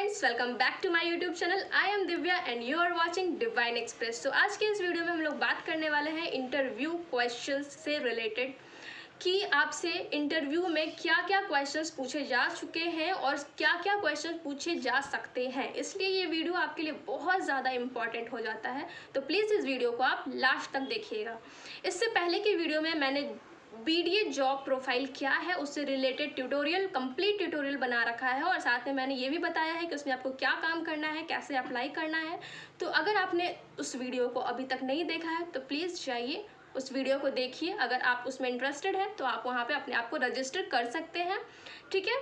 Friends, welcome back to my YouTube channel. I am Divya and you are watching Divine Express. तो आज के इस video में हम लोग बात करने वाले हैं इंटरव्यू क्वेश्चंस से रिलेटेड कि आपसे इंटरव्यू में क्या क्या क्वेश्चंस पूछे जा चुके हैं और क्या क्या क्वेश्चंस पूछे जा सकते हैं। इसलिए ये वीडियो आपके लिए बहुत ज़्यादा इंपॉर्टेंट हो जाता है, तो प्लीज़ इस वीडियो को आप लास्ट तक देखिएगा। इससे पहले की वीडियो में मैंने बीडीए जॉब प्रोफाइल क्या है उससे रिलेटेड कंप्लीट ट्यूटोरियल बना रखा है और साथ में मैंने ये भी बताया है कि उसमें आपको क्या काम करना है, कैसे अप्लाई करना है। तो अगर आपने उस वीडियो को अभी तक नहीं देखा है तो प्लीज़ जाइए उस वीडियो को देखिए। अगर आप उसमें इंटरेस्टेड हैं तो आप वहाँ पे अपने आप को रजिस्टर कर सकते हैं, ठीक है।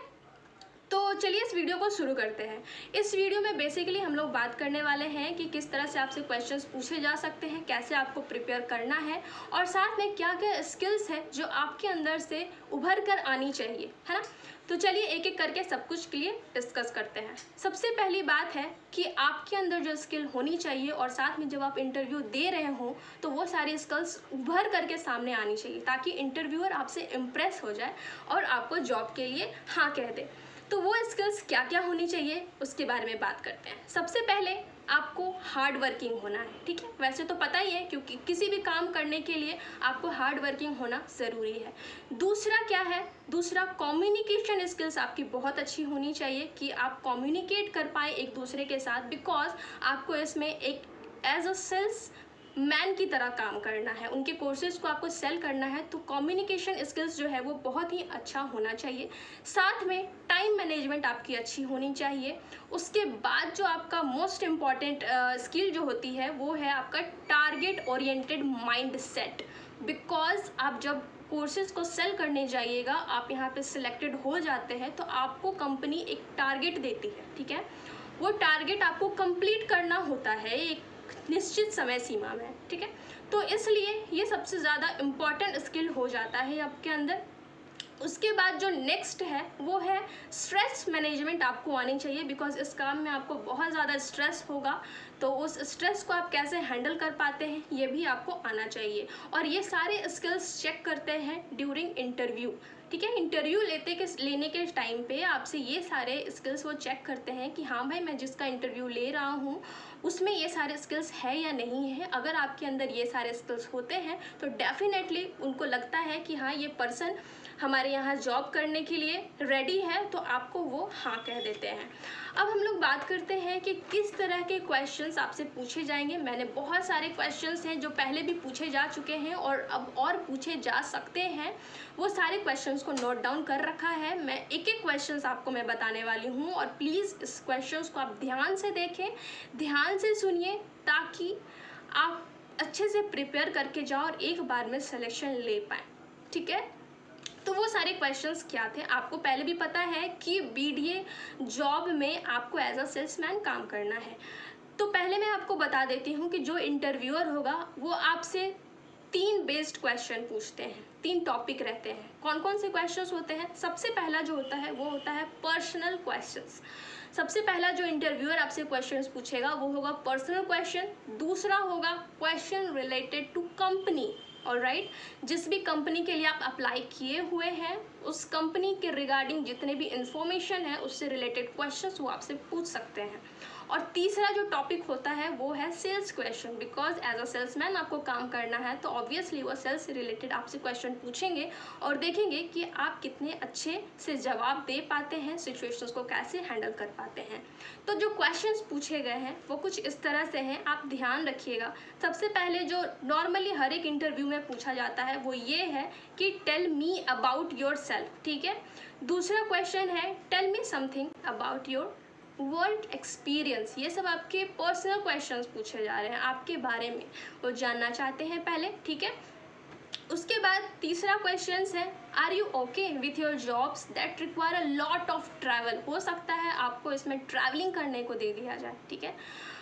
तो चलिए इस वीडियो को शुरू करते हैं। इस वीडियो में बेसिकली हम लोग बात करने वाले हैं कि किस तरह से आपसे क्वेश्चंस पूछे जा सकते हैं, कैसे आपको प्रिपेयर करना है और साथ में क्या क्या स्किल्स है जो आपके अंदर से उभर कर आनी चाहिए, है ना। तो चलिए एक एक करके सब कुछ के लिए डिस्कस करते हैं। सबसे पहली बात है कि आपके अंदर जो स्किल होनी चाहिए और साथ में जब आप इंटरव्यू दे रहे हो तो वो सारी स्किल्स उभर करके सामने आनी चाहिए ताकि इंटरव्यूअर आपसे इम्प्रेस हो जाए और आपको जॉब के लिए हाँ कह दे। तो वो स्किल्स क्या क्या होनी चाहिए उसके बारे में बात करते हैं। सबसे पहले आपको हार्ड वर्किंग होना है, ठीक है। वैसे तो पता ही है क्योंकि किसी भी काम करने के लिए आपको हार्ड वर्किंग होना ज़रूरी है। दूसरा क्या है, दूसरा कम्युनिकेशन स्किल्स आपकी बहुत अच्छी होनी चाहिए कि आप कम्युनिकेट कर पाए एक दूसरे के साथ, बिकॉज आपको इसमें एक एज अ सेल्स मैन की तरह काम करना है, उनके कोर्सेज को आपको सेल करना है। तो कम्युनिकेशन स्किल्स जो है वो बहुत ही अच्छा होना चाहिए। साथ में टाइम मैनेजमेंट आपकी अच्छी होनी चाहिए। उसके बाद जो आपका मोस्ट इम्पॉर्टेंट स्किल जो होती है वो है आपका target oriented mind set. Because आप जब कोर्सेज को सेल करने जाइएगा, आप यहाँ पे सिलेक्टेड हो जाते हैं तो आपको कंपनी एक टारगेट देती है, ठीक है। वो टारगेट आपको कंप्लीट करना होता है एक निश्चित समय सीमा में, ठीक है। तो इसलिए ये सबसे ज़्यादा इम्पॉर्टेंट स्किल हो जाता है आपके अंदर। उसके बाद जो नेक्स्ट है वो है स्ट्रेस मैनेजमेंट आपको आनी चाहिए, बिकॉज इस काम में आपको बहुत ज़्यादा स्ट्रेस होगा। तो उस स्ट्रेस को आप कैसे हैंडल कर पाते हैं ये भी आपको आना चाहिए। और ये सारे स्किल्स चेक करते हैं ड्यूरिंग इंटरव्यू, ठीक है। इंटरव्यू लेने के टाइम पे आपसे ये सारे स्किल्स वो चेक करते हैं कि हाँ भाई मैं जिसका इंटरव्यू ले रहा हूँ उसमें ये सारे स्किल्स है या नहीं है। अगर आपके अंदर ये सारे स्किल्स होते हैं तो डेफिनेटली उनको लगता है कि हाँ ये पर्सन हमारे यहाँ जॉब करने के लिए रेडी है, तो आपको वो हाँ कह देते हैं। अब हम लोग बात करते हैं कि किस तरह के क्वेश्चंस आपसे पूछे जाएंगे। मैंने बहुत सारे क्वेश्चंस हैं जो पहले भी पूछे जा चुके हैं और अब और पूछे जा सकते हैं, वो सारे क्वेश्चंस को नोट डाउन कर रखा है। मैं एक एक क्वेश्चंस आपको मैं बताने वाली हूँ और प्लीज़ इस क्वेश्चंस को आप ध्यान से देखें, ध्यान से सुनिए, ताकि आप अच्छे से प्रिपेयर करके जाओ और एक बार में सिलेक्शन ले पाएँ, ठीक है। तो वो सारे क्वेश्चंस क्या थे आपको पहले भी पता है कि बीडीए जॉब में आपको एज अ सेल्समैन काम करना है। तो पहले मैं आपको बता देती हूँ कि जो इंटरव्यूअर होगा वो आपसे 3 बेस्ड क्वेश्चन पूछते हैं, 3 टॉपिक रहते हैं। कौन कौन से क्वेश्चंस होते हैं? सबसे पहला जो होता है वो होता है पर्सनल क्वेश्चंस। सबसे पहला जो इंटरव्यूअर आपसे क्वेश्चंस पूछेगा वो होगा पर्सनल क्वेश्चन। दूसरा होगा question related to company, alright. जिस भी कंपनी के लिए आप अप्लाई किए हुए हैं उस कंपनी के रिगार्डिंग जितने भी इंफॉर्मेशन है उससे रिलेटेड क्वेश्चंस वो आपसे पूछ सकते हैं। और तीसरा जो टॉपिक होता है वो है sales question, because as a salesman आपको काम करना है तो ऑब्वियसली वो सेल्स से रिलेटेड आपसे क्वेश्चन पूछेंगे और देखेंगे कि आप कितने अच्छे से जवाब दे पाते हैं, सिचुएशंस को कैसे हैंडल कर पाते हैं। तो जो क्वेश्चंस पूछे गए हैं वो कुछ इस तरह से हैं, आप ध्यान रखिएगा। सबसे पहले जो नॉर्मली हर एक इंटरव्यू में पूछा जाता है वो ये है कि tell me about yourself, ठीक है। दूसरा क्वेश्चन है tell me something about your work experience. ये सब आपके पर्सनल क्वेश्चंस पूछे जा रहे हैं, आपके बारे में वो जानना चाहते हैं पहले, ठीक है। उसके बाद तीसरा क्वेश्चन है are you okay with your jobs that require a lot of travel. हो सकता है आपको इसमें ट्रैवलिंग करने को दे दिया जाए, ठीक है।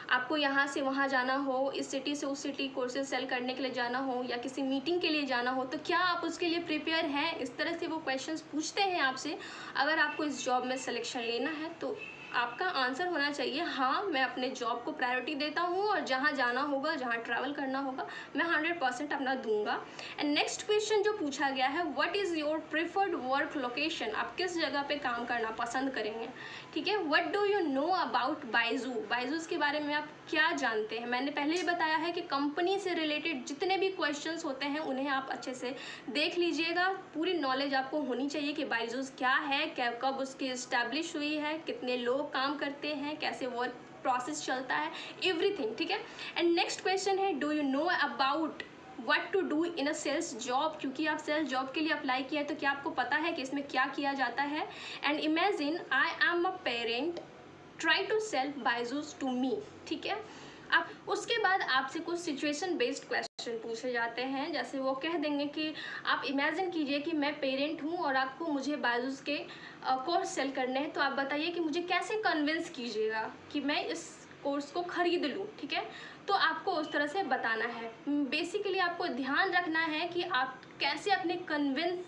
आपको यहाँ से वहाँ जाना हो, इस सिटी से उस सिटी कोर्सेज सेल करने के लिए जाना हो या किसी मीटिंग के लिए जाना हो, तो क्या आप उसके लिए प्रिपेयर हैं? इस तरह से वो क्वेश्चंस पूछते हैं आपसे। अगर आपको इस जॉब में सिलेक्शन लेना है तो आपका आंसर होना चाहिए हाँ, मैं अपने जॉब को प्रायोरिटी देता हूँ और जहाँ जाना होगा, जहाँ ट्रैवल करना होगा, मैं 100% अपना दूंगा। एंड नेक्स्ट क्वेश्चन जो पूछा गया है, what is your preferred work location, आप किस जगह पे काम करना पसंद करेंगे, ठीक है। What do you know about Byju, Byju's के बारे में आप क्या जानते हैं। मैंने पहले ही बताया है कि कंपनी से रिलेटेड जितने भी क्वेश्चंस होते हैं उन्हें आप अच्छे से देख लीजिएगा। पूरी नॉलेज आपको होनी चाहिए कि बाइजूस क्या है, कब उसकी इस्टेब्लिश हुई है, कितने लोग काम करते हैं, कैसे वर्क प्रोसेस चलता है, एवरीथिंग, ठीक है। एंड नेक्स्ट क्वेश्चन है, do you know about what to do in a sales job, क्योंकि आप सेल्स जॉब के लिए अप्लाई किया है तो क्या आपको पता है कि इसमें क्या किया जाता है। And imagine I am a parent, try to sell Byju's to me, ठीक है। आप उसके बाद आपसे कुछ सिचुएशन बेस्ड क्वेश्चन पूछे जाते हैं, जैसे वो कह देंगे कि आप इमेजिन कीजिए कि मैं पेरेंट हूँ और आपको मुझे बाइजूस के कोर्स सेल करने हैं, तो आप बताइए कि मुझे कैसे कन्विंस कीजिएगा कि मैं इस कोर्स को खरीद लूँ, ठीक है। तो आपको उस तरह से बताना है। बेसिकली आपको ध्यान रखना है कि आप कैसे अपने कन्विंस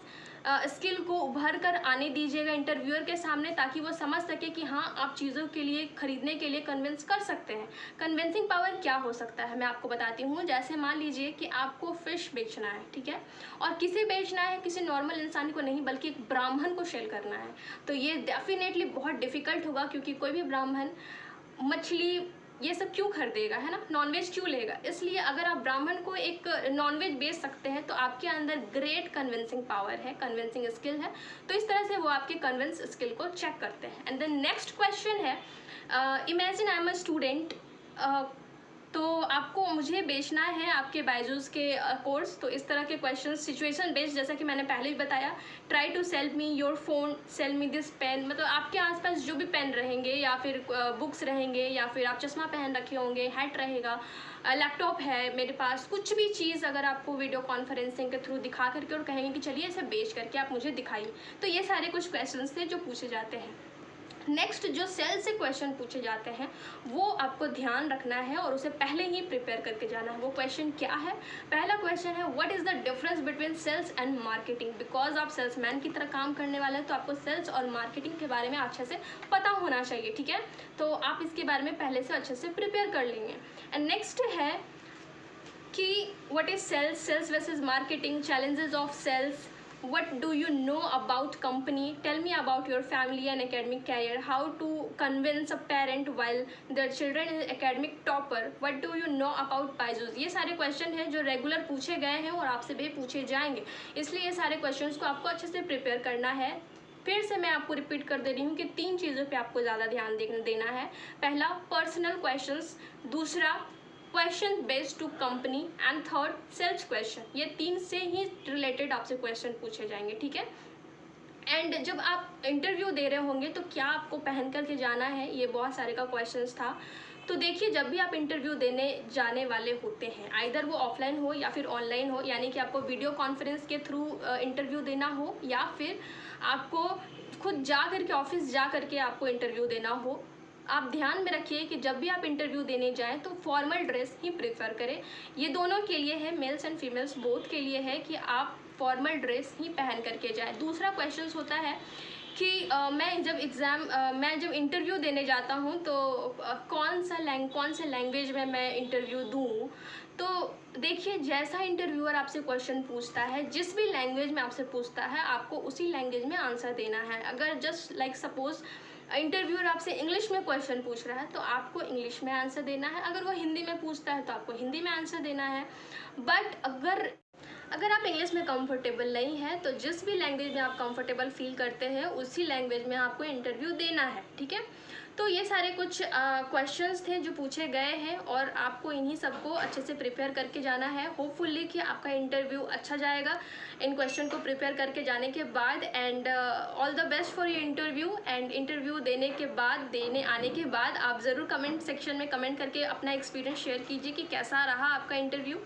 स्किल को उभर कर आने दीजिएगा इंटरव्यूअर के सामने, ताकि वो समझ सके कि हाँ, आप चीज़ों के लिए खरीदने के लिए कन्विंस कर सकते हैं। कन्विंसिंग पावर क्या हो सकता है मैं आपको बताती हूँ। जैसे मान लीजिए कि आपको फ़िश बेचना है, ठीक है, और किसे बेचना है, किसी नॉर्मल इंसान को नहीं बल्कि एक ब्राह्मण को सेल करना है, तो ये डेफिनेटली बहुत डिफ़िकल्ट होगा, क्योंकि कोई भी ब्राह्मण मछली ये सब क्यों खरीदेगा, है ना, नॉनवेज क्यों लेगा। इसलिए अगर आप ब्राह्मण को एक नॉनवेज बेच सकते हैं तो आपके अंदर ग्रेट कन्विंसिंग पावर है, कन्विंसिंग स्किल है। तो इस तरह से वो आपके कन्विंस स्किल को चेक करते हैं। एंड देन नेक्स्ट क्वेश्चन है, imagine I am a student, तो आपको मुझे बेचना है आपके बाइजूस के कोर्स। तो इस तरह के क्वेश्चन सिचुएशन बेस्ड, जैसा कि मैंने पहले ही बताया, try to sell me your phone, sell me this pen, मतलब आपके आसपास जो भी पेन रहेंगे या फिर बुक्स रहेंगे या फिर आप चश्मा पहन रखे होंगे, हैट रहेगा, लैपटॉप है मेरे पास, कुछ भी चीज़ अगर आपको वीडियो कॉन्फ्रेंसिंग के थ्रू दिखा करके और कहेंगे कि चलिए इसे बेच करके आप मुझे दिखाइए। तो ये सारे कुछ क्वेश्चन थे जो पूछे जाते हैं। नेक्स्ट जो सेल से क्वेश्चन पूछे जाते हैं वो आपको ध्यान रखना है और उसे पहले ही प्रिपेयर करके जाना है। वो क्वेश्चन क्या है, पहला क्वेश्चन है, what is the difference between sales and marketing. Because आप सेल्समैन की तरह काम करने वाले हैं तो आपको सेल्स और मार्केटिंग के बारे में अच्छे से पता होना चाहिए, ठीक है। तो आप इसके बारे में पहले से अच्छे से प्रिपेयर कर लेंगे। एंड नेक्स्ट है कि what is sales, sales versus marketing, challenges of sales, what do you know about company, tell me about your family and academic career, how to convince a parent while their children is academic topper, what do you know about Byju's. ये सारे question हैं जो regular पूछे गए हैं और आपसे भी पूछे जाएंगे, इसलिए ये सारे क्वेश्चंस को आपको अच्छे से प्रिपेयर करना है। फिर से मैं आपको रिपीट कर दे रही हूँ कि 3 चीज़ों पे आपको ज़्यादा ध्यान देना है। पहला पर्सनल क्वेश्चंस, दूसरा question based to company, and third sales question. ये 3 से ही रिलेटेड आपसे क्वेश्चन पूछे जाएंगे, ठीक है। एंड जब आप इंटरव्यू दे रहे होंगे तो क्या आपको पहन करके जाना है, ये बहुत सारे का क्वेश्चंस था। तो देखिए, जब भी आप इंटरव्यू देने जाने वाले होते हैं, आइदर वो ऑफलाइन हो या फिर ऑनलाइन हो, यानी कि आपको वीडियो कॉन्फ्रेंस के थ्रू इंटरव्यू देना हो या फिर आपको खुद जा करके ऑफिस जा करके आपको इंटरव्यू देना हो, आप ध्यान में रखिए कि जब भी आप इंटरव्यू देने जाएं तो फॉर्मल ड्रेस ही प्रेफर करें। ये दोनों के लिए है, मेल्स एंड फीमेल्स बोथ के लिए है कि आप फॉर्मल ड्रेस ही पहन करके जाएं। दूसरा क्वेश्चन होता है कि मैं जब इंटरव्यू देने जाता हूँ तो कौन से लैंग्वेज में मैं इंटरव्यू दूँ। तो देखिए, जैसा इंटरव्यूअर आपसे क्वेश्चन पूछता है, जिस भी लैंग्वेज में आपसे पूछता है, आपको उसी लैंग्वेज में आंसर देना है। अगर जस्ट लाइक सपोज इंटरव्यूअर आपसे इंग्लिश में क्वेश्चन पूछ रहा है तो आपको इंग्लिश में आंसर देना है, अगर वो हिंदी में पूछता है तो आपको हिंदी में आंसर देना है। बट अगर आप इंग्लिश में कंफर्टेबल नहीं है तो जिस भी लैंग्वेज में आप कंफर्टेबल फील करते हैं उसी लैंग्वेज में आपको इंटरव्यू देना है, ठीक है। तो ये सारे कुछ क्वेश्चंस थे जो पूछे गए हैं और आपको इन्हीं सबको अच्छे से प्रिपेयर करके जाना है। होपफुली कि आपका इंटरव्यू अच्छा जाएगा इन क्वेश्चन को प्रिपेयर करके जाने के बाद। And all the best for your interview. And interview देने आने के बाद आप ज़रूर कमेंट सेक्शन में कमेंट करके अपना एक्सपीरियंस शेयर कीजिए कि कैसा रहा आपका इंटरव्यू।